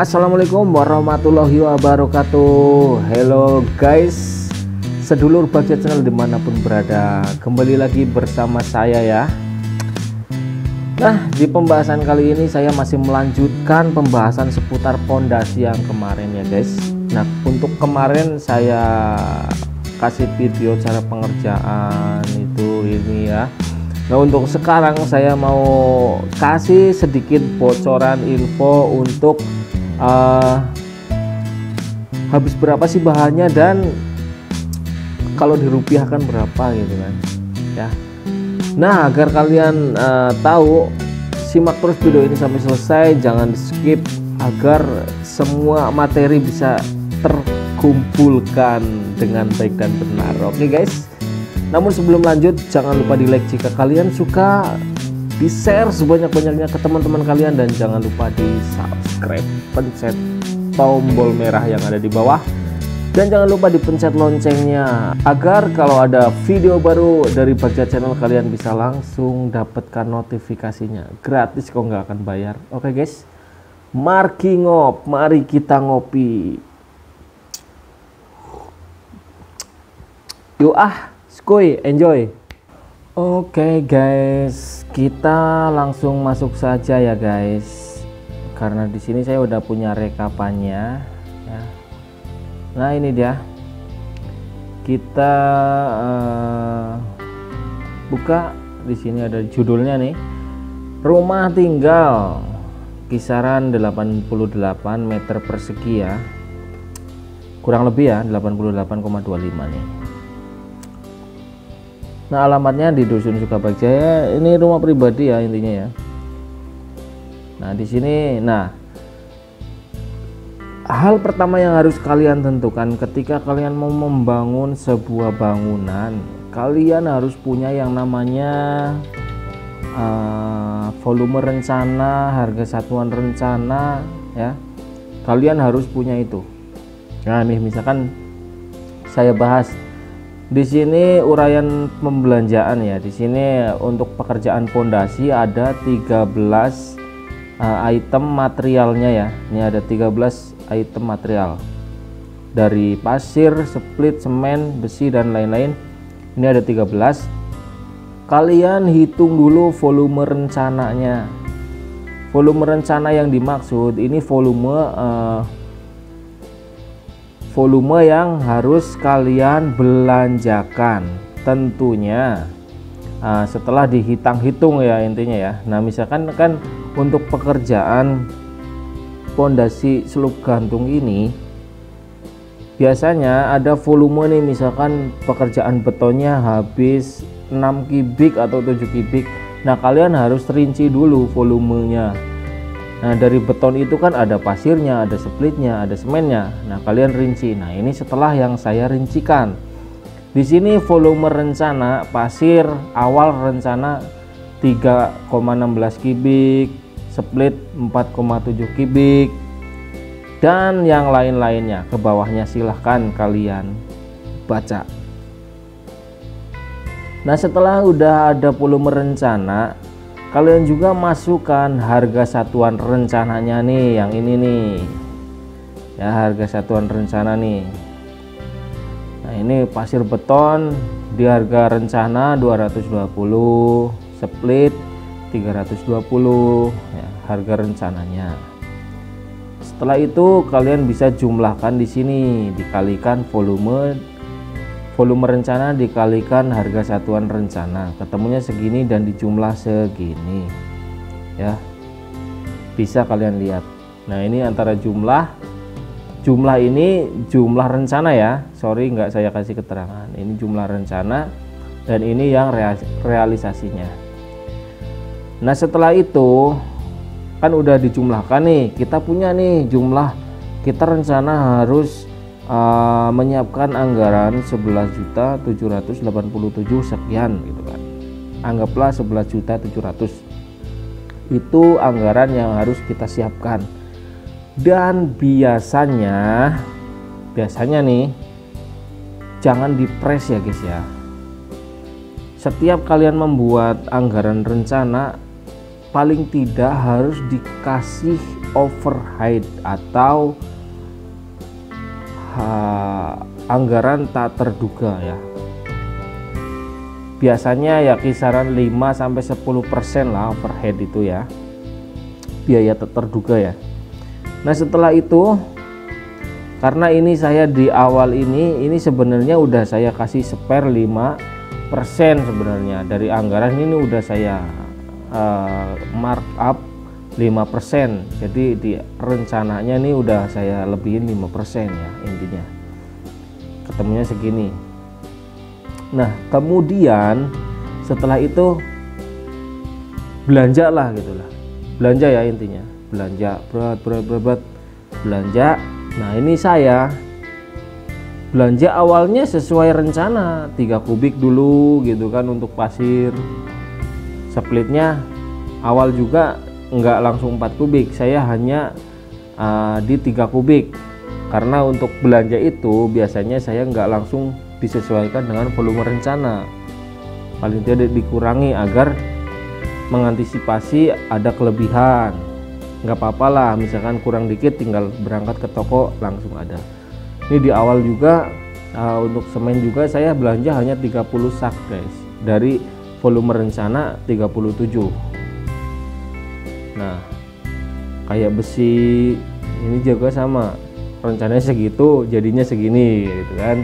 Assalamualaikum warahmatullahi wabarakatuh. Hello guys, sedulur Bagja Channel dimanapun berada, kembali lagi bersama saya ya. Nah, di pembahasan kali ini saya masih melanjutkan pembahasan seputar pondasi yang kemarin ya guys. Nah, untuk kemarin saya kasih video cara pengerjaan ini ya. Nah, untuk sekarang saya mau kasih sedikit bocoran info untuk habis berapa sih bahannya dan kalau dirupiahkan berapa gitu kan ya. Nah, agar kalian tahu, simak terus video ini sampai selesai, jangan di skip agar semua materi bisa terkumpulkan dengan baik dan benar. Oke guys, namun sebelum lanjut jangan lupa di like jika kalian suka, di share sebanyak-banyaknya ke teman-teman kalian, dan jangan lupa di subscribe, pencet tombol merah yang ada di bawah, dan jangan lupa dipencet loncengnya agar kalau ada video baru dari Bagja Channel kalian bisa langsung dapatkan notifikasinya gratis kok, nggak akan bayar. Oke guys, mari kita ngopi. Yuk skuy, enjoy. Oke guys, kita langsung masuk saja ya guys, karena di sini saya udah punya rekapannya ya. Nah, ini dia, kita buka. Di sini ada judulnya nih, rumah tinggal kisaran 88 meter persegi ya, kurang lebih ya 88,25 nih. Nah, alamatnya di Dusun Sukabagja. Ini rumah pribadi ya intinya ya. Nah, di sini, hal pertama yang harus kalian tentukan ketika kalian mau membangun sebuah bangunan, kalian harus punya yang namanya volume rencana, harga satuan rencana ya. Kalian harus punya itu. Nah, nih misalkan saya bahas di sini uraian pembelanjaan ya. Di sini untuk pekerjaan pondasi ada 13 item materialnya ya. Ini ada 13 item material, dari pasir, split, semen, besi dan lain-lain. Ini ada 13. Kalian hitung dulu volume rencananya. Volume rencana yang dimaksud ini volume yang harus kalian belanjakan tentunya setelah dihitung ya intinya ya. Nah, misalkan kan untuk pekerjaan pondasi seluk gantung ini biasanya ada volume nih, misalkan pekerjaan betonnya habis 6 kubik atau 7 kubik. Nah, kalian harus rinci dulu volumenya. Nah, dari beton itu kan ada pasirnya, ada splitnya, ada semennya. Nah, kalian rinci. Nah, ini setelah yang saya rincikan. Di sini volume rencana pasir awal rencana 3,16 kubik, split 4,7 kubik, dan yang lain-lainnya. Ke bawahnya silahkan kalian baca. Nah, setelah udah ada volume rencana, kalian juga masukkan harga satuan rencananya nih, yang ini nih ya, harga satuan rencana nih. Nah, ini pasir beton di harga rencana 220, split 320 ya, harga rencananya. Setelah itu kalian bisa jumlahkan di sini, dikalikan volume rencana dikalikan harga satuan rencana, ketemunya segini dan dijumlah segini ya, bisa kalian lihat. Nah, ini antara jumlah ini jumlah rencana ya, sorry nggak saya kasih keterangan, ini jumlah rencana dan ini yang realisasinya. Nah, setelah itu kan udah dijumlahkan nih, kita punya nih jumlah, kita rencana harus menyiapkan anggaran 11.787 sekian gitu kan. Anggaplah 11.700 itu anggaran yang harus kita siapkan. Dan biasanya nih jangan dipres ya guys ya. Setiap kalian membuat anggaran rencana paling tidak harus dikasih overhead atau anggaran tak terduga ya. Biasanya ya kisaran 5-10% lah overhead itu ya, biaya tak terduga ya. Nah setelah itu, karena ini saya di awal ini sebenarnya udah saya kasih spare 5% sebenarnya dari anggaran ini, udah saya markup 5%. Jadi di rencananya nih udah saya lebihin 5% ya, intinya ketemunya segini. Nah kemudian setelah itu belanja lah gitulah, belanja ya intinya, belanja berat belanja. Nah ini saya belanja awalnya sesuai rencana 3 kubik dulu gitu kan untuk pasir. Splitnya awal juga enggak langsung 4 kubik, saya hanya di 3 kubik, karena untuk belanja itu biasanya saya enggak langsung disesuaikan dengan volume rencana, paling tidak dikurangi agar mengantisipasi ada kelebihan. Nggak apa-apa lah, misalkan kurang dikit tinggal berangkat ke toko langsung ada. Ini di awal juga untuk semen juga saya belanja hanya 30 sak guys, dari volume rencana 37. Nah kayak besi ini juga sama, rencananya segitu jadinya segini gitu kan.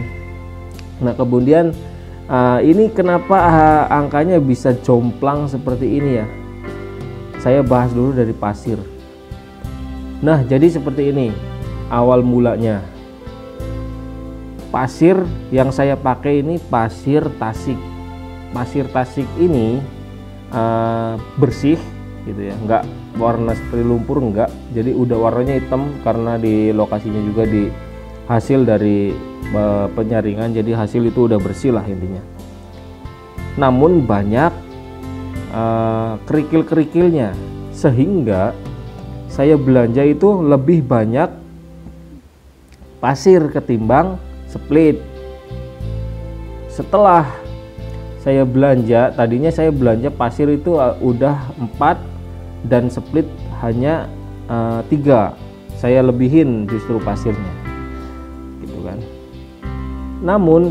Nah kemudian ini kenapa angkanya bisa jomplang seperti ini ya, saya bahas dulu dari pasir. Nah jadi seperti ini awal mulanya. Pasir yang saya pakai ini pasir Tasik. Pasir Tasik ini bersih gitu ya, enggak warna seperti lumpur, enggak. Jadi udah warnanya hitam karena di lokasinya juga di hasil dari penyaringan, jadi hasil itu udah bersih lah intinya. Namun banyak kerikil-kerikilnya, sehingga saya belanja itu lebih banyak pasir ketimbang split. Setelah saya belanja, tadinya saya belanja pasir itu udah 4 dan split hanya 3, saya lebihin justru pasirnya gitu kan. Namun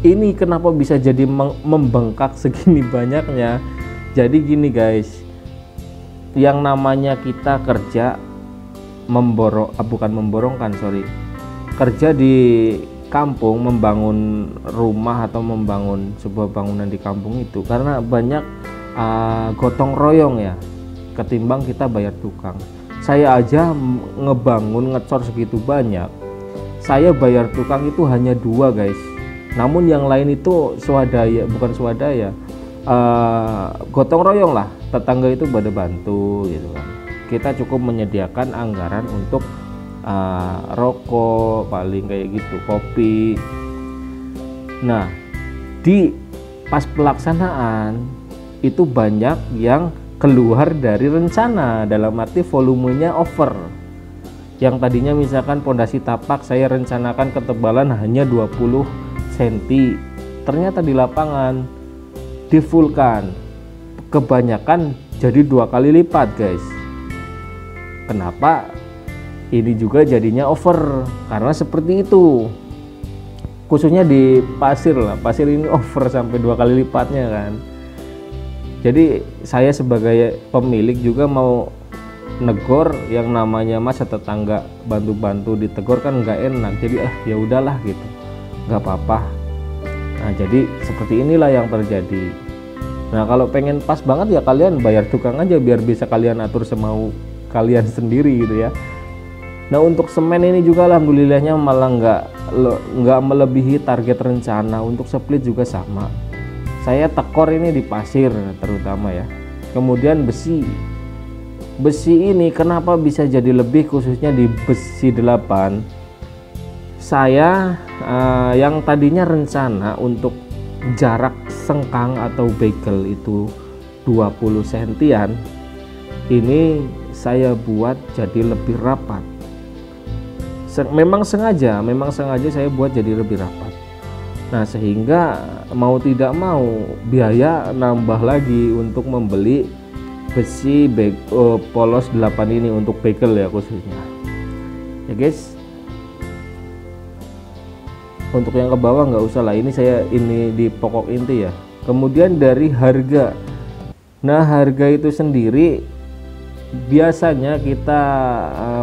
ini kenapa bisa jadi membengkak segini banyaknya? Jadi gini guys, yang namanya kita kerja kerja di kampung, membangun rumah atau membangun sebuah bangunan di kampung itu karena banyak gotong royong ya, ketimbang kita bayar tukang. Saya aja ngebangun ngecor segitu banyak, saya bayar tukang itu hanya 2 guys. Namun yang lain itu swadaya, bukan swadaya, gotong royong lah, tetangga itu pada bantu gitu kan. Kita cukup menyediakan anggaran untuk rokok paling kayak gitu, kopi. Nah di pas pelaksanaan itu banyak yang keluar dari rencana, dalam arti volumenya over. Yang tadinya misalkan pondasi tapak saya rencanakan ketebalan hanya 20 cm, ternyata di lapangan di fullkan kebanyakan jadi 2 kali lipat guys. Kenapa? Ini juga jadinya over karena seperti itu, khususnya di pasir lah, pasir ini over sampai 2 kali lipatnya kan. Jadi saya sebagai pemilik juga mau negor, yang namanya masa tetangga bantu-bantu ditegur kan nggak enak, jadi ya udahlah gitu, nggak apa-apa. Nah jadi seperti inilah yang terjadi. Nah kalau pengen pas banget ya kalian bayar tukang aja biar bisa kalian atur semau kalian sendiri gitu ya. Nah untuk semen ini juga alhamdulillahnya malah nggak melebihi target rencana. Untuk split juga sama, saya tekor ini di pasir terutama ya. Kemudian besi ini kenapa bisa jadi lebih, khususnya di besi 8. Saya yang tadinya rencana untuk jarak sengkang atau bagel itu 20 sentian, ini saya buat jadi lebih rapat. Memang sengaja saya buat jadi lebih rapat. Nah sehingga mau tidak mau biaya nambah lagi untuk membeli besi polos 8 ini untuk bekel ya khususnya ya guys. Untuk yang ke bawah nggak usah lah, ini di pokok inti ya. Kemudian dari harga, nah harga itu sendiri biasanya kita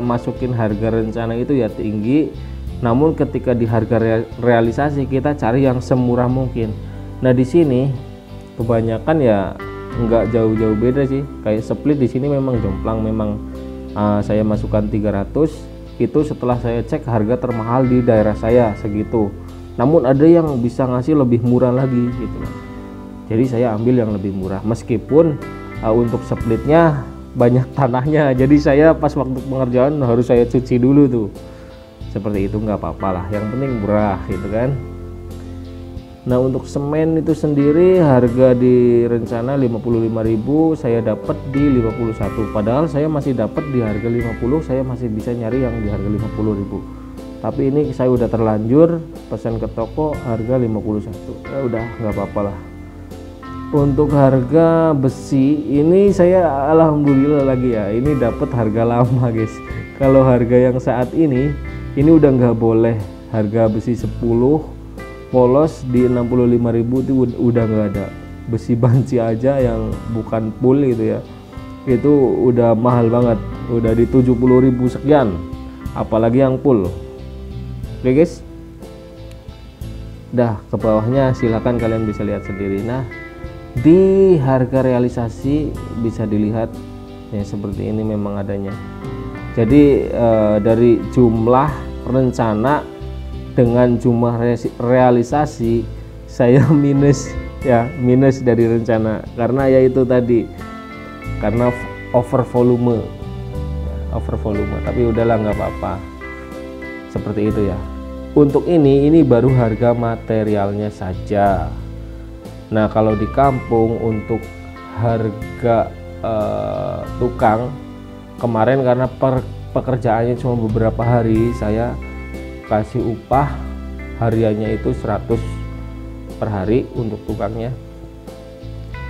masukin harga rencana itu ya tinggi, namun ketika di harga realisasi kita cari yang semurah mungkin. Nah di sini kebanyakan ya nggak jauh-jauh beda sih, kayak split di sini memang jomplang, memang saya masukkan 300 itu setelah saya cek harga termahal di daerah saya segitu, namun ada yang bisa ngasih lebih murah lagi gitu loh. Jadi saya ambil yang lebih murah meskipun untuk splitnya banyak tanahnya, jadi saya pas waktu pengerjaan harus saya cuci dulu tuh, seperti itu nggak apa-apa lah, yang penting murah gitu kan. Nah untuk semen itu sendiri harga di rencana 55.000, saya dapat di 51, padahal saya masih dapat di harga 50, saya masih bisa nyari yang di harga 50.000, tapi ini saya udah terlanjur pesan ke toko harga 51, ya udah nggak apa-apa lah. Untuk harga besi ini saya alhamdulillah lagi ya, ini dapat harga lama guys. Kalau harga yang saat ini udah nggak boleh, harga besi 10 polos di 65.000 itu udah nggak ada. Besi banci aja yang bukan full gitu ya, itu udah mahal banget, udah di 70.000 sekian, apalagi yang full. Oke guys, dah ke bawahnya silakan kalian bisa lihat sendiri. Nah di harga realisasi bisa dilihat ya seperti ini memang adanya. Jadi dari jumlah rencana dengan jumlah realisasi saya minus dari rencana, karena ya itu tadi, karena over volume, tapi udahlah nggak apa-apa, seperti itu ya. Untuk ini baru harga materialnya saja. Nah kalau di kampung untuk harga tukang kemarin, karena pekerjaannya cuma beberapa hari, saya kasih upah hariannya itu 100 per hari untuk tukangnya.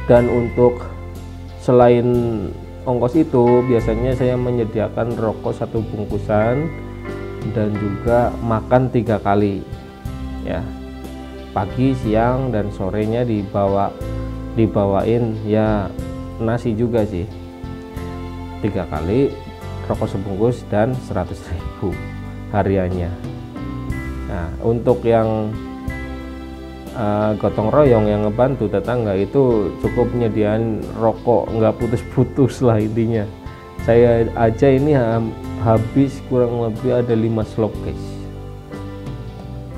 Dan untuk selain ongkos itu biasanya saya menyediakan rokok 1 bungkusan dan juga makan 3 kali ya, pagi, siang, dan sorenya dibawain ya nasi juga sih, 3 kali, rokok sebungkus dan 100.000 hariannya. Nah untuk yang gotong royong yang ngebantu tetangga itu cukup nyediain rokok nggak putus-putus lah intinya. Saya aja ini habis kurang lebih ada 5 slop guys.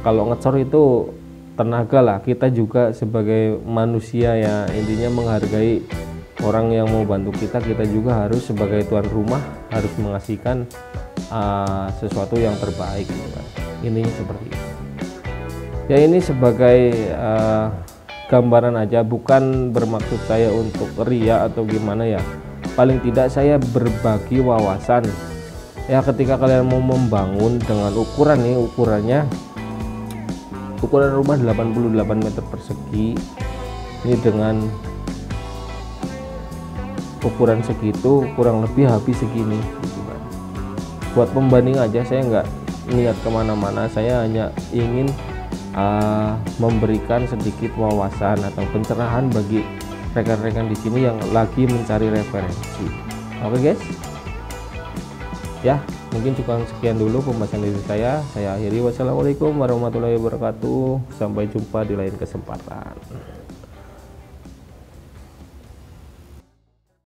Kalau ngecor itu tenaga lah, kita juga sebagai manusia ya intinya menghargai orang yang mau bantu kita juga harus sebagai tuan rumah harus mengasihkan sesuatu yang terbaik gitu kan. Ini seperti itu ya, ini sebagai gambaran aja, bukan bermaksud saya untuk ria atau gimana ya, paling tidak saya berbagi wawasan ya. Ketika kalian mau membangun dengan ukuran nih, ukuran rumah 88 meter persegi ini, dengan ukuran segitu kurang lebih habis segini gitu kan. Buat pembanding aja, saya nggak niat kemana-mana, saya hanya ingin memberikan sedikit wawasan atau pencerahan bagi rekan-rekan di sini yang lagi mencari referensi. Oke guys, ya mungkin cukup sekian dulu pembahasan dari saya akhiri. Wassalamualaikum warahmatullahi wabarakatuh, sampai jumpa di lain kesempatan.